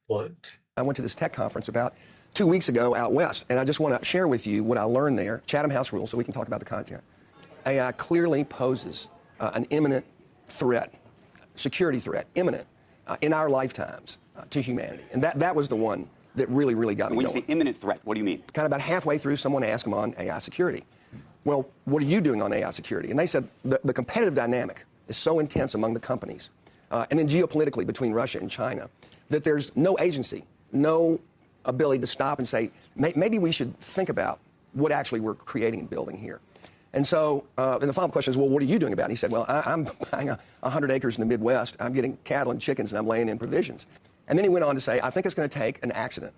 What? I went to this tech conference about 2 weeks ago out west, and I just want to share with you what I learned there. Chatham House rules, so we can talk about the content. AI clearly poses an imminent threat, security threat, imminent, in our lifetimes to humanity. And that was the one that really, really got me When going. you say imminent threat, what do you mean? Kind of about halfway through, someone asked them on AI security. Well, what are you doing on AI security? And they said the competitive dynamic is so intense among the companies, and then geopolitically between Russia and China, that there's no agency, no ability to stop and say, maybe we should think about what actually we're creating and building here. And so, and the final question is, well, what are you doing about it? And he said, well, I'm buying 100 acres in the Midwest. I'm getting cattle and chickens, and I'm laying in provisions. And then he went on to say, I think it's going to take an accident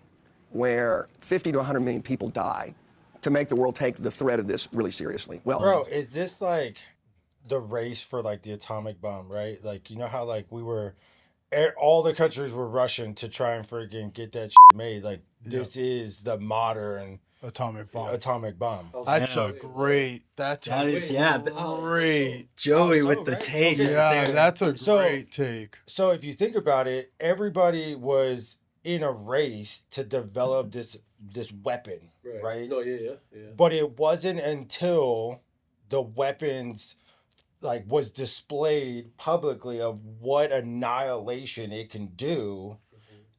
where 50 to 100 million people die to make the world take the threat of this really seriously. Well, bro, is this like the race for like the atomic bomb, right? Like, you know how like all the countries were rushing to try and freaking get that shit made. Like, this is the modern atomic bomb. That's great. That is great. Joey with the take. Okay. Yeah, that's a great take. So if you think about it, everybody was in a race to develop this weapon, right? No, yeah. But it wasn't until the weapons was displayed publicly of what annihilation it can do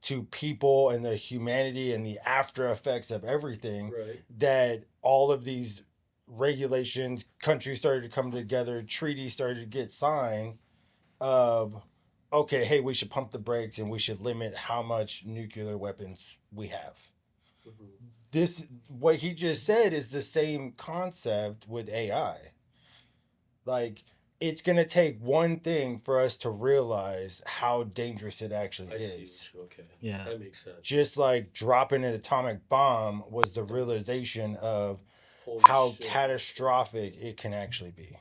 to people and the humanity and the after effects of everything that all of these regulations, countries started to come together, treaties started to get signed of, okay, hey, we should pump the brakes and we should limit how much nuclear weapons we have. This, what he just said, is the same concept with AI. Like, it's going to take one thing for us to realize how dangerous it actually is. Okay. Yeah. That makes sense. Just like dropping an atomic bomb was the realization of how catastrophic it can actually be.